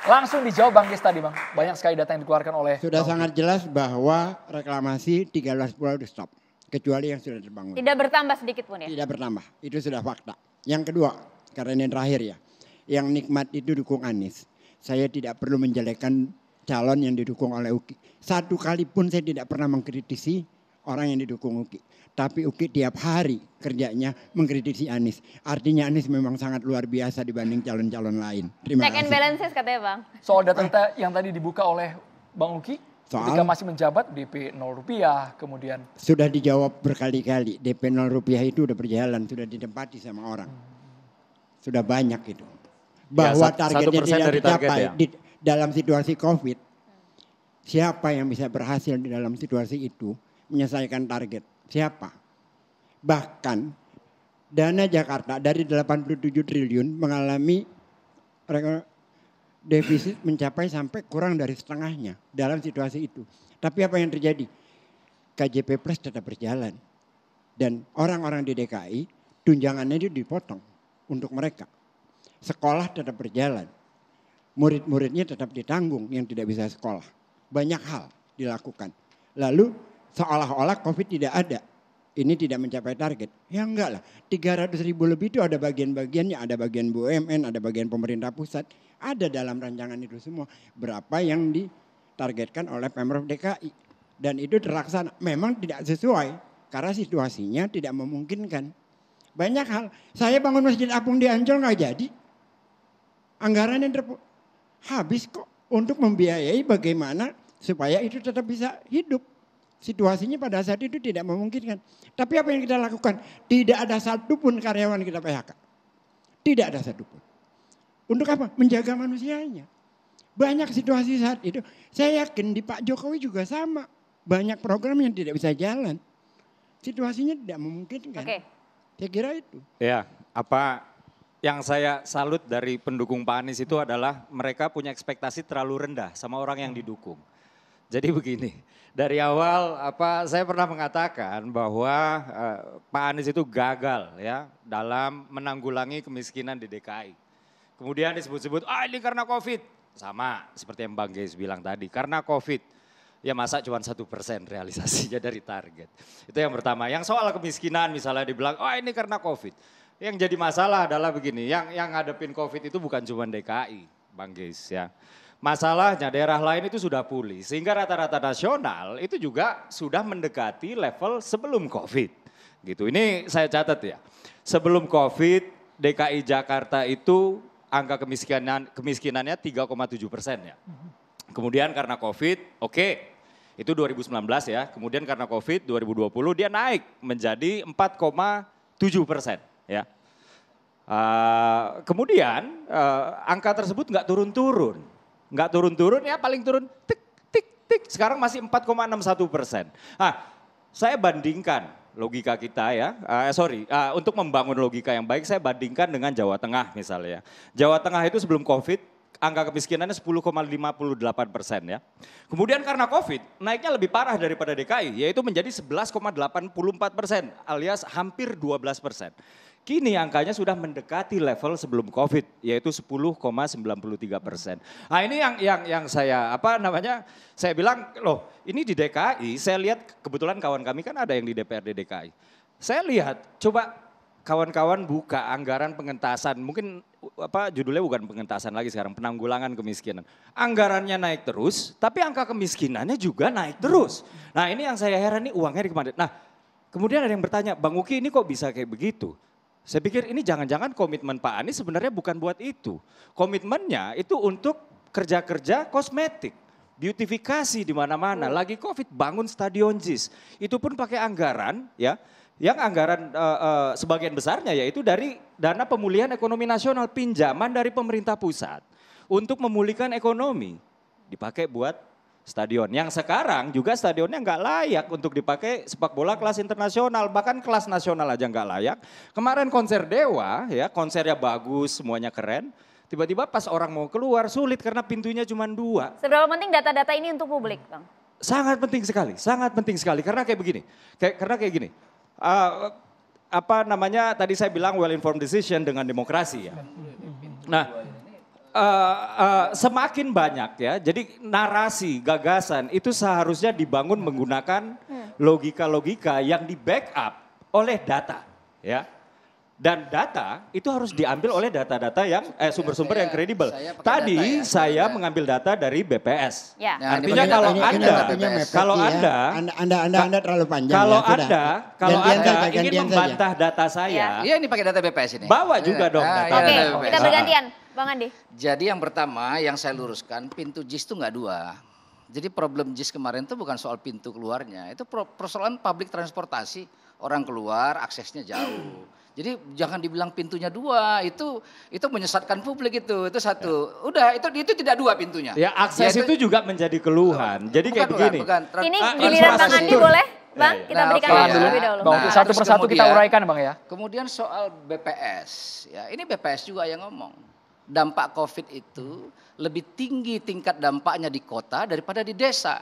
Langsung dijawab Bang Gis tadi Bang. Banyak sekali data yang dikeluarkan oleh Sudah Bang sangat jelas bahwa reklamasi 13 pulau itu stop. Kecuali yang sudah terbangun. Tidak bertambah sedikit pun ya? Tidak bertambah, itu sudah fakta. Yang kedua, karena ini terakhir ya. Yang nikmat itu dukung Anies. Saya tidak perlu menjelekkan calon yang didukung oleh UKI. Satu kali pun saya tidak pernah mengkritisi orang yang didukung UKI. Tapi UKI tiap hari kerjanya mengkritisi Anies. Artinya Anies memang sangat luar biasa dibanding calon-calon lain. Terima Check kasih. and balances katanya Bang. Soal data yang tadi dibuka oleh Bang Uki, ketika Soal? masih menjabat DP 0 rupiah, kemudian Sudah dijawab berkali-kali. DP 0 rupiah itu udah berjalan, sudah ditempati sama orang. Sudah banyak itu. Bahwa targetnya 1% tidak dari target dicapai ya? di dalam situasi COVID. Siapa yang bisa berhasil di dalam situasi itu menyelesaikan target? Siapa? Bahkan dana Jakarta dari 87 triliun mengalami defisit mencapai sampai kurang dari setengahnya dalam situasi itu. Tapi apa yang terjadi? KJP Plus tetap berjalan. Dan orang-orang di DKI tunjangannya itu dipotong untuk mereka. Sekolah tetap berjalan. Murid-muridnya tetap ditanggung yang tidak bisa sekolah. Banyak hal dilakukan. Lalu seolah-olah COVID tidak ada. Ini tidak mencapai target. Ya enggak lah. 300 ribu lebih itu ada bagian-bagiannya. Ada bagian BUMN, ada bagian pemerintah pusat. Ada dalam rancangan itu semua. Berapa yang ditargetkan oleh Pemprov DKI. Dan itu terlaksana. Memang tidak sesuai. Karena situasinya tidak memungkinkan. Banyak hal. Saya bangun Masjid Apung di Ancol nggak jadi. Anggaran yang habis kok untuk membiayai bagaimana supaya itu tetap bisa hidup. Situasinya pada saat itu tidak memungkinkan. Tapi apa yang kita lakukan? Tidak ada satupun karyawan kita PHK. Tidak ada satupun. Untuk apa? Menjaga manusianya. Banyak situasi saat itu. Saya yakin di Pak Jokowi juga sama. Banyak program yang tidak bisa jalan. Situasinya tidak memungkinkan. Oke. Saya kira itu. Ya, apa yang saya salut dari pendukung Pak Anies itu adalah mereka punya ekspektasi terlalu rendah sama orang yang didukung. Jadi begini, dari awal saya pernah mengatakan bahwa Pak Anies itu gagal ya dalam menanggulangi kemiskinan di DKI. Kemudian disebut-sebut, ini karena COVID. Sama seperti yang Bang Geis bilang tadi, karena COVID. Ya masa cuma 1% realisasinya dari target. Itu yang pertama. Yang soal kemiskinan misalnya dibilang, ini karena COVID. Yang jadi masalah adalah begini, yang ngadepin COVID itu bukan cuma DKI, Bang Geis ya. Masalahnya daerah lain itu sudah pulih, sehingga rata-rata nasional itu juga sudah mendekati level sebelum COVID. Gitu. Ini saya catat ya, sebelum COVID DKI Jakarta itu angka kemiskinannya 3,7% ya. Kemudian karena COVID, itu 2019 ya. Kemudian karena COVID 2020 dia naik menjadi 4,7% ya. Kemudian angka tersebut nggak turun-turun. Nggak turun-turun ya paling turun tik. Sekarang masih 4,61%. Saya bandingkan logika kita ya, untuk membangun logika yang baik saya bandingkan dengan Jawa Tengah misalnya. Jawa Tengah itu sebelum COVID angka kemiskinannya 10,58% ya. Kemudian karena COVID naiknya lebih parah daripada DKI yaitu menjadi 11,84% alias hampir 12%. Kini angkanya sudah mendekati level sebelum COVID yaitu 10,93%. Nah ini yang saya saya bilang loh ini di DKI saya lihat kebetulan kawan kami kan ada yang di DPRD DKI. Saya lihat coba kawan-kawan buka anggaran pengentasan, mungkin judulnya bukan pengentasan lagi sekarang, penanggulangan kemiskinan. Anggarannya naik terus, tapi angka kemiskinannya juga naik terus. Nah ini yang saya heran nih uangnya di kemana. Nah kemudian ada yang bertanya, Bang Uki ini kok bisa kayak begitu? Saya pikir ini jangan-jangan komitmen Pak Anies sebenarnya bukan buat itu. Komitmennya itu untuk kerja-kerja kosmetik. Beautifikasi di mana-mana, lagi COVID bangun stadion JIS. Itu pun pakai anggaran ya. Yang anggaran sebagian besarnya yaitu dari dana pemulihan ekonomi nasional, pinjaman dari pemerintah pusat untuk memulihkan ekonomi. Dipakai buat stadion. Yang sekarang juga stadionnya nggak layak untuk dipakai sepak bola kelas internasional, bahkan kelas nasional aja nggak layak. Kemarin konser Dewa ya, konsernya bagus, semuanya keren. Tiba-tiba pas orang mau keluar sulit karena pintunya cuma 2. Seberapa penting data-data ini untuk publik, Bang? Sangat penting sekali karena kayak begini. Tadi saya bilang well informed decision dengan demokrasi ya. Nah, semakin banyak ya, jadi narasi, gagasan itu seharusnya dibangun menggunakan logika-logika yang di backup oleh data ya. Dan data itu harus diambil oleh data-data yang sumber-sumber yang kredibel. saya pakai Tadi data ya, saya data. mengambil data dari BPS. Ya. Nah, Artinya ini kalau pakai data Anda, BPS. kalau Anda terlalu panjang. kalau ya, sudah. Anda, kalau Gantian Anda saja, ingin gantian saja. membantah data saya, Iya ini pakai data BPS ini. bawa juga dong Ah, data. iya, Oke, data Oke. kita BPS. bergantian. Bang Andi. Jadi yang pertama yang saya luruskan pintu JIS itu nggak dua. Jadi problem JIS kemarin itu bukan soal pintu keluarnya, itu persoalan public transportasi, orang keluar aksesnya jauh. Jadi jangan dibilang pintunya dua, itu menyesatkan publik itu satu. Udah itu tidak dua pintunya. Ya akses Ya, itu juga menjadi keluhan. Jadi kayak begini. Ini Ah, giliran Bang Andi infrastruktur. boleh? Bang, Ya, ya. kita Nah, berikan oke, Bang ya. terlebih dahulu. Bang Oki, Nah, satu terus persatu kita kemudian- uraikan Bang ya. Kemudian soal BPS, ya ini BPS juga yang ngomong. Dampak COVID itu lebih tinggi tingkat dampaknya di kota daripada di desa.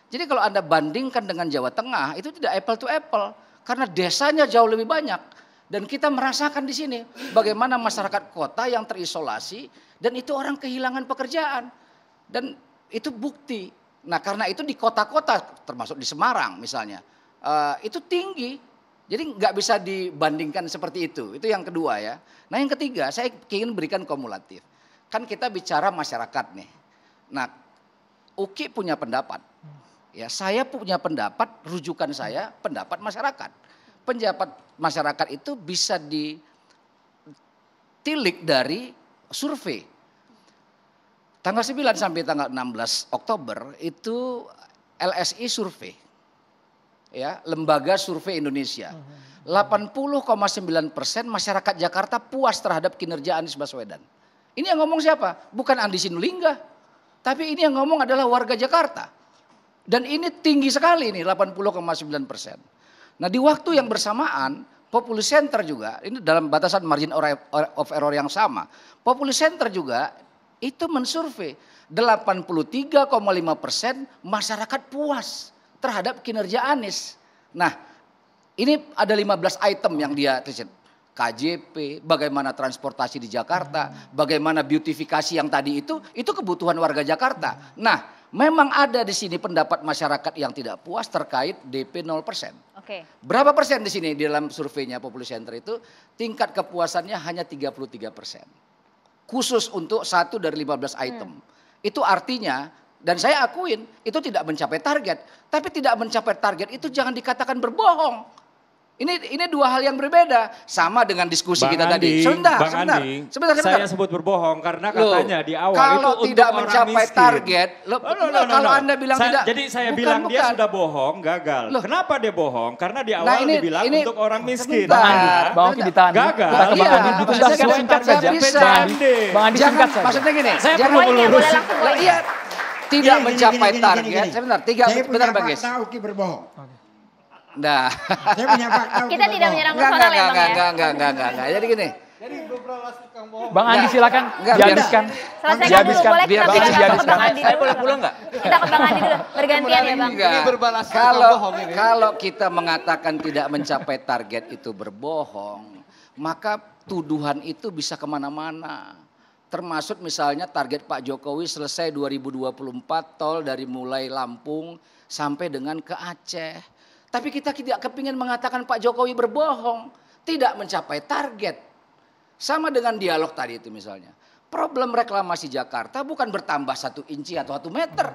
Jadi kalau Anda bandingkan dengan Jawa Tengah itu tidak apple to apple. Karena desanya jauh lebih banyak. Dan kita merasakan di sini bagaimana masyarakat kota yang terisolasi dan itu orang kehilangan pekerjaan. Dan itu bukti. Nah karena itu di kota-kota termasuk di Semarang misalnya itu tinggi. Jadi nggak bisa dibandingkan seperti itu. Itu yang kedua ya. Nah yang ketiga saya ingin berikan kumulatif. Kan kita bicara masyarakat nih. Nah UKI punya pendapat. Ya saya punya pendapat, rujukan saya pendapat masyarakat. Pendapat masyarakat itu bisa ditilik dari survei. Tanggal 9 sampai tanggal 16 Oktober itu LSI survei. Ya, Lembaga Survei Indonesia. 80,9% masyarakat Jakarta puas terhadap kinerja Anies Baswedan. Ini yang ngomong siapa? Bukan Andi Sinulinga. Tapi ini yang ngomong adalah warga Jakarta. Dan ini tinggi sekali ini 80,9%. Nah di waktu yang bersamaan Populi Center juga ini dalam batasan margin of error yang sama. Populi Center juga itu mensurvei 83,5% masyarakat puas terhadap kinerja Anies. Nah ini ada 15 item yang dia tulis. KJP, bagaimana transportasi di Jakarta, bagaimana beautifikasi yang tadi itu kebutuhan warga Jakarta. Nah memang ada di sini pendapat masyarakat yang tidak puas terkait DP 0%. Oke. Berapa persen di sini di dalam surveinya Populi Center itu tingkat kepuasannya hanya 33%. Khusus untuk satu dari 15 item. Itu artinya dan saya akuin itu tidak mencapai target. Tapi tidak mencapai target itu jangan dikatakan berbohong. Ini dua hal yang berbeda. Sama dengan diskusi kita tadi. Sebentar. Saya sebut berbohong karena katanya di awal kalau itu tidak untuk mencapai orang miskin. target, kalau Anda bilang tidak. Jadi saya bukan, bilang dia bukan. sudah bohong, gagal. Loh. Kenapa dia bohong? Karena di awal Nah, ini- dibilang ini- untuk orang miskin. Sebentar. Bang Oki ditahan. Gagal. Kita ke Bang Iya, Andi ditunda maksudnya secara singkat saya saja. bisa. Bang Andi, Bang Andi Jangan, singkat saja. maksudnya gini. Saya jangan- perlu Poinnya boleh melurusin. langsung poin. Iya, tidak Gini, mencapai gini, target. gini. Sebentar, Saya punya Bang Gis. fakta UKI berbohong. Nah, Saya punya fakta UKI Kita tidak berbohong. menyerang personal ya Bang ya. enggak. Jadi gini. Bang Andi silakan Enggak, dihabiskan. Selesaikan dulu, Dihabiskan. boleh kita Biar berikan Bang Andi ke Bang dihabiskan. Andi dulu. pulang nggak? Kita ke Bang Andi dulu, bergantian ya Bang. Enggak. Kalau kita mengatakan tidak mencapai target itu berbohong, maka tuduhan itu bisa kemana-mana. Termasuk misalnya target Pak Jokowi selesai 2024 tol dari mulai Lampung sampai dengan ke Aceh. Tapi kita tidak kepingin mengatakan Pak Jokowi berbohong, tidak mencapai target. Sama dengan dialog tadi itu misalnya. Problem reklamasi Jakarta bukan bertambah 1 inci atau 1 meter.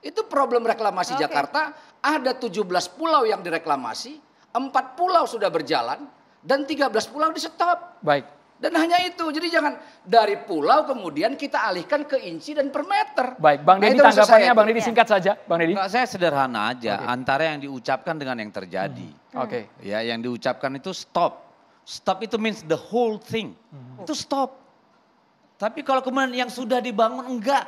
Itu problem reklamasi Jakarta, ada 17 pulau yang direklamasi, 4 pulau sudah berjalan, dan 13 pulau di stop. Baik. Dan hanya itu, jadi jangan dari pulau kemudian kita alihkan ke inci dan per meter. Baik, Bang Nah, Deddy itu maksud tanggapannya saya Bang itu. Deddy singkat saja. Bang Deddy. Enggak, saya sederhana aja antara yang diucapkan dengan yang terjadi. Oke. Ya, yang diucapkan itu stop. Stop itu means the whole thing. Itu stop. Tapi kalau kemudian yang sudah dibangun enggak.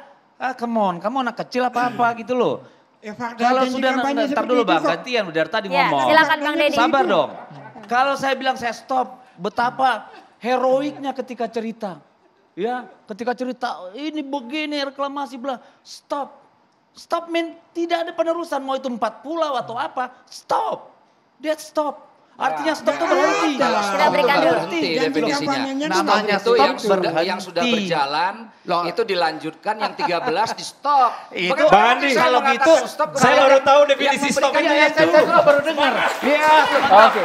Come on, kamu anak kecil apa-apa gitu loh. Fakta Kalau janji sudah kampanye ntar seperti dulu itu Bang, kok. gantian udah tadi Ya, ngomong. silakan Bang Deddy. Sabar dong. Kalau saya bilang saya stop, betapa heroiknya ketika cerita. Ya, ketika cerita ini begini reklamasi belah. Stop. Stop mean tidak ada penerusan mau itu 4 pulau atau apa. Stop. Dia stop. Artinya stop itu berhenti. Kita berikan dulu. Berhenti definisinya. Namanya Stop itu stop yang sudah berhenti. berjalan, Loh. itu dilanjutkan, yang 13 di stop. Itu Bang Andi, kalau gitu saya baru tahu definisi stop itu. saya juga baru dengar. Iya. Oke.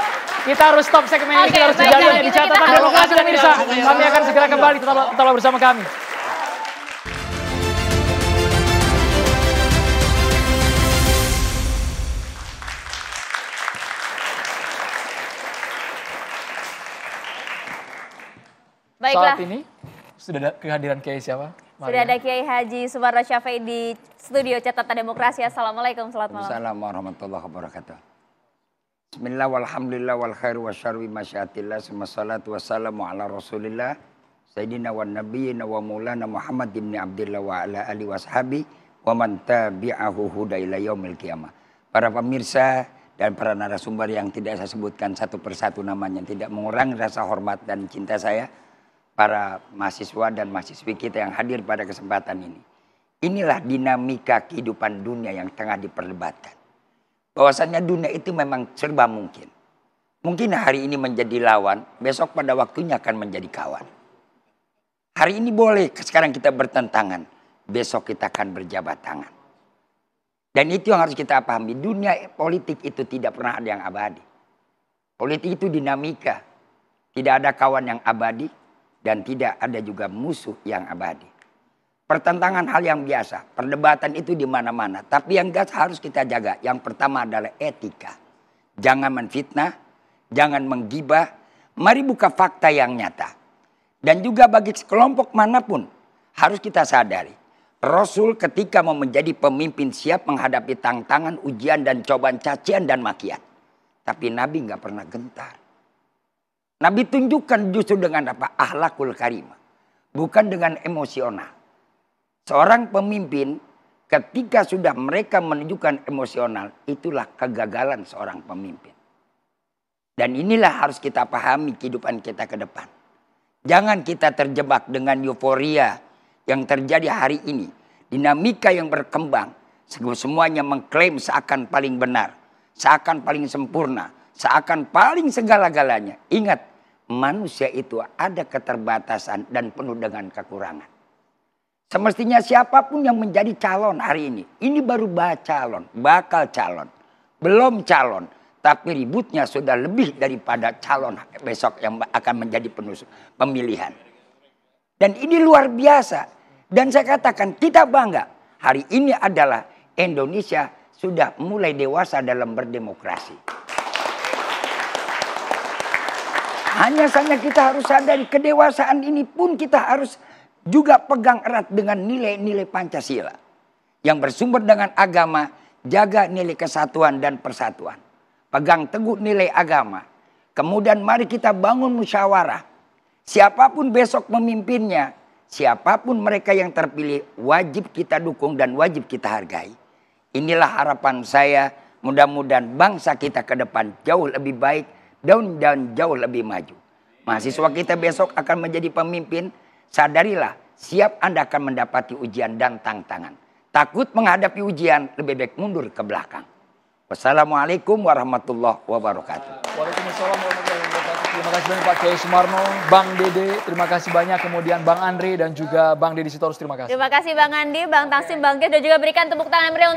Kita harus stop segmen ini, Oke, kita harus baik, jeda kalau di gitu catatan kita harus demokrasi stop pemirsa. dulu. Kami akan segera kembali, tetaplah bersama kami. Baiklah, Saat ini sudah ada kehadiran Kiai siapa? sudah ada Kiai Haji Sumarno Syafi'i di studio Catatan Demokrasi. Assalamualaikum, selamat malam. Assalamualaikum warahmatullahi wabarakatuh. Bismillah walhamdulillah wal khairu wasyarwi masyatillah salatu wassalamu ala rasulillah Sayyidina wa nabiyina wa maulana Muhammad ibn Abdillah wa ala alihi washabi wa man tabi'ahu huda ila yaumil qiyamah. Para pemirsa dan para narasumber yang tidak saya sebutkan satu persatu namanya, tidak mengurangi rasa hormat dan cinta saya, para mahasiswa dan mahasiswi kita yang hadir pada kesempatan ini. Inilah dinamika kehidupan dunia yang tengah diperdebatkan. Bahwasannya dunia itu memang serba mungkin. Mungkin hari ini menjadi lawan, besok pada waktunya akan menjadi kawan. Hari ini boleh sekarang kita bertentangan, besok kita akan berjabat tangan. Dan itu yang harus kita pahami, dunia politik itu tidak pernah ada yang abadi. Politik itu dinamika, tidak ada kawan yang abadi, dan tidak ada juga musuh yang abadi. Pertentangan hal yang biasa, perdebatan itu di mana-mana. Tapi yang harus kita jaga, yang pertama adalah etika. Jangan menfitnah, jangan menggibah. Mari buka fakta yang nyata. Dan juga bagi kelompok manapun harus kita sadari. Rasul ketika mau menjadi pemimpin siap menghadapi tantangan, ujian dan cobaan cacian dan makian. Tapi Nabi nggak pernah gentar. Nabi tunjukkan justru dengan apa? Akhlakul karimah. Bukan dengan emosional. Seorang pemimpin ketika sudah mereka menunjukkan emosional, itulah kegagalan seorang pemimpin. Dan inilah harus kita pahami kehidupan kita ke depan. Jangan kita terjebak dengan euforia yang terjadi hari ini. Dinamika yang berkembang. Semuanya mengklaim seakan paling benar. Seakan paling sempurna. Seakan paling segala-galanya. Ingat, manusia itu ada keterbatasan dan penuh dengan kekurangan. Semestinya siapapun yang menjadi calon hari ini. Ini baru bakal calon. Belum calon. Tapi ributnya sudah lebih daripada calon besok yang akan menjadi pemilihan. Dan ini luar biasa. Dan saya katakan kita bangga. Hari ini adalah Indonesia sudah mulai dewasa dalam berdemokrasi. Hanya saja kita harus sadari kedewasaan ini pun kita harus juga pegang erat dengan nilai-nilai Pancasila. Yang bersumber dengan agama, jaga nilai kesatuan dan persatuan. Pegang teguh nilai agama. Kemudian mari kita bangun musyawarah. Siapapun besok pemimpinnya, siapapun mereka yang terpilih, wajib kita dukung dan wajib kita hargai. Inilah harapan saya, mudah-mudahan bangsa kita ke depan jauh lebih baik dan jauh lebih maju. Mahasiswa kita besok akan menjadi pemimpin, sadarilah siap Anda akan mendapati ujian dan tantangan. Takut menghadapi ujian, lebih baik mundur ke belakang. Wassalamualaikum warahmatullahi wabarakatuh. Waalaikumsalam warahmatullahi wabarakatuh. Terima kasih banyak Pak Kiai Sumarno, Bang Dede, terima kasih banyak. Kemudian Bang Andre dan juga Bang Deddy Sitorus, terima kasih. Terima kasih Bang Andi, Bang Taksim, Bang Kiai, dan juga berikan tepuk tangan meriah untuk